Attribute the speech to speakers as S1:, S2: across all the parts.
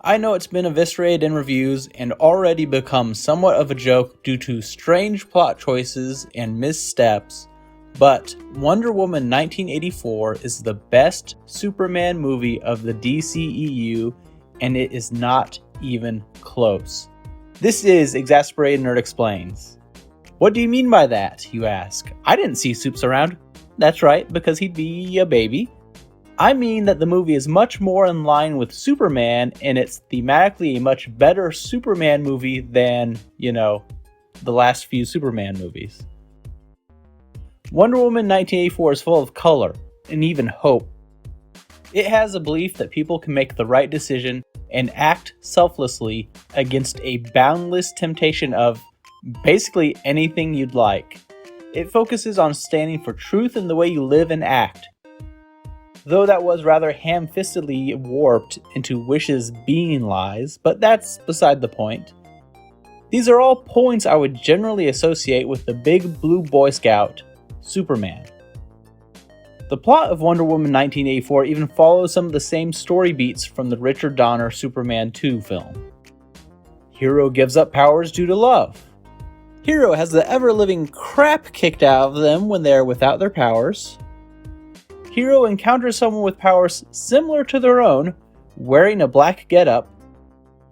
S1: I know it's been eviscerated in reviews and already become somewhat of a joke due to strange plot choices and missteps, but Wonder Woman 1984 is the best Superman movie of the DCEU, and it is not even close. This is Exasperated Nerd Explains. What do you mean by that, you ask? I didn't see Supes around. That's right, because he'd be a baby. I mean that the movie is much more in line with Superman, and it's thematically a much better Superman movie than, the last few Superman movies. Wonder Woman 1984 is full of color, and even hope. It has a belief that people can make the right decision and act selflessly against a boundless temptation of basically anything you'd like. It focuses on standing for truth in the way you live and act. Though that was rather ham-fistedly warped into wishes being lies, but that's beside the point. These are all points I would generally associate with the big blue Boy Scout, Superman. The plot of Wonder Woman 1984 even follows some of the same story beats from the Richard Donner Superman 2 film. Hero gives up powers due to love. Hero has the ever-living crap kicked out of them when they're without their powers. Hero encounters someone with powers similar to their own, wearing a black getup.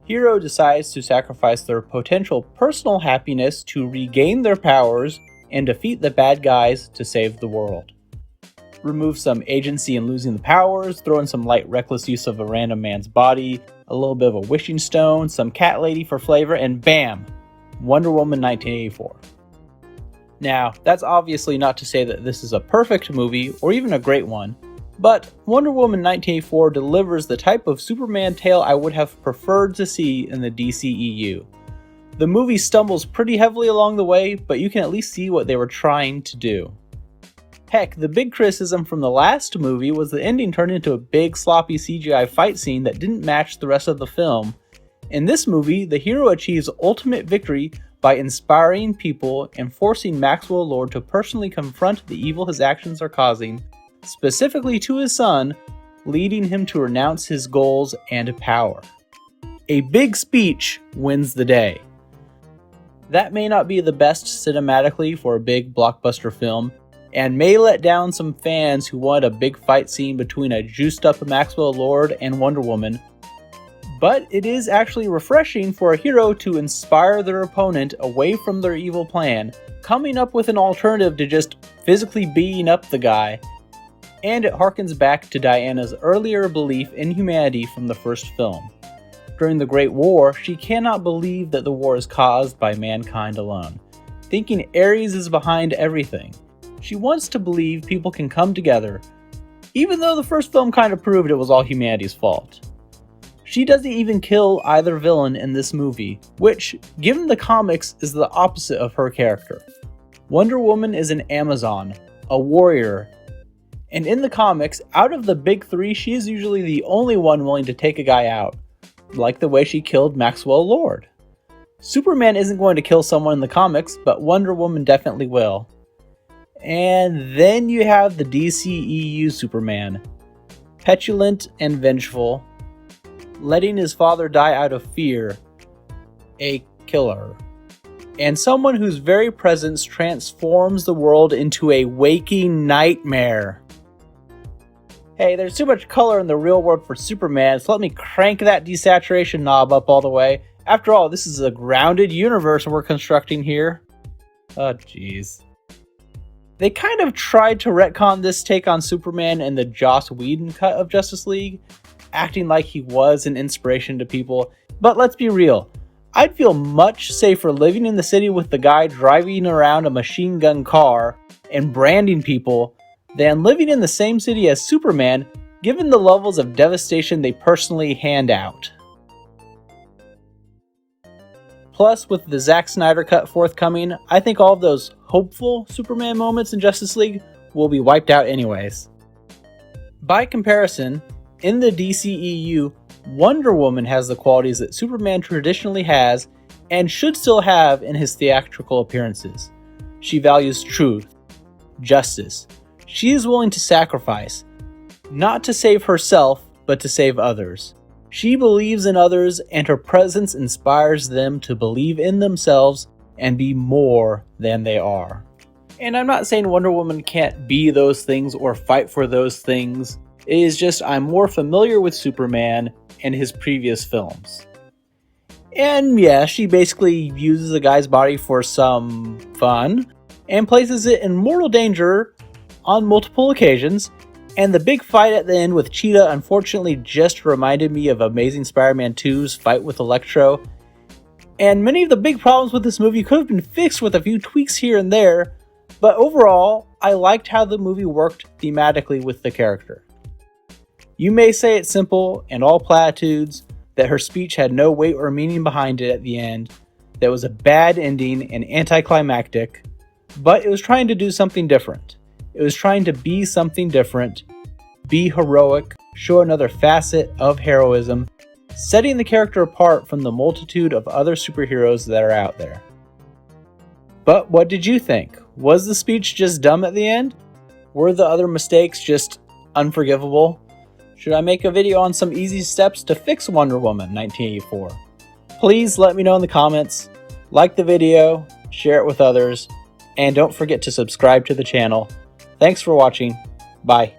S1: Hero decides to sacrifice their potential personal happiness to regain their powers and defeat the bad guys to save the world. Remove some agency in losing the powers, throw in some light reckless use of a random man's body, a little bit of a wishing stone, some cat lady for flavor, and bam! Wonder Woman 1984. Now, that's obviously not to say that this is a perfect movie, or even a great one, but Wonder Woman 1984 delivers the type of Superman tale I would have preferred to see in the DCEU. The movie stumbles pretty heavily along the way, but you can at least see what they were trying to do. Heck, the big criticism from the last movie was the ending turned into a big sloppy CGI fight scene that didn't match the rest of the film. In this movie, the hero achieves ultimate victory by inspiring people and forcing Maxwell Lord to personally confront the evil his actions are causing, specifically to his son, leading him to renounce his goals and power. A big speech wins the day. That may not be the best cinematically for a big blockbuster film, and may let down some fans who want a big fight scene between a juiced up Maxwell Lord and Wonder Woman, but it is actually refreshing for a hero to inspire their opponent away from their evil plan, coming up with an alternative to just physically beating up the guy, and it harkens back to Diana's earlier belief in humanity from the first film. During the Great War, she cannot believe that the war is caused by mankind alone, thinking Ares is behind everything. She wants to believe people can come together, even though the first film kind of proved it was all humanity's fault. She doesn't even kill either villain in this movie, which, given the comics, is the opposite of her character. Wonder Woman is an Amazon, a warrior, and in the comics, out of the big three, she is usually the only one willing to take a guy out, like the way she killed Maxwell Lord. Superman isn't going to kill someone in the comics, but Wonder Woman definitely will. And then you have the DCEU Superman, petulant and vengeful, letting his father die out of fear, a killer, and someone whose very presence transforms the world into a waking nightmare. Hey, there's too much color in the real world for Superman, so let me crank that desaturation knob up all the way. After all, this is a grounded universe we're constructing here. Oh, jeez. They kind of tried to retcon this take on Superman in the Joss Whedon cut of Justice League, acting like he was an inspiration to people, but let's be real. I'd feel much safer living in the city with the guy driving around a machine gun car and branding people than living in the same city as Superman, given the levels of devastation they personally hand out. Plus, with the Zack Snyder cut forthcoming, I think all of those hopeful Superman moments in Justice League will be wiped out anyways. By comparison, in the DCEU, Wonder Woman has the qualities that Superman traditionally has and should still have in his theatrical appearances. She values truth, justice. She is willing to sacrifice, not to save herself, but to save others. She believes in others, and her presence inspires them to believe in themselves and be more than they are. And I'm not saying Wonder Woman can't be those things or fight for those things. It is just I'm more familiar with Superman and his previous films. And yeah, she basically uses a guy's body for some fun and places it in mortal danger on multiple occasions. And the big fight at the end with Cheetah unfortunately just reminded me of Amazing Spider-Man 2's fight with Electro. And many of the big problems with this movie could have been fixed with a few tweaks here and there, but overall, I liked how the movie worked thematically with the character. You may say it's simple and all platitudes, that her speech had no weight or meaning behind it at the end, that was a bad ending and anticlimactic, but it was trying to do something different. It was trying to be something different, be heroic, show another facet of heroism, setting the character apart from the multitude of other superheroes that are out there. But what did you think? Was the speech just dumb at the end? Were the other mistakes just unforgivable? Should I make a video on some easy steps to fix Wonder Woman 1984? Please let me know in the comments, like the video, share it with others, and don't forget to subscribe to the channel. Thanks for watching. Bye.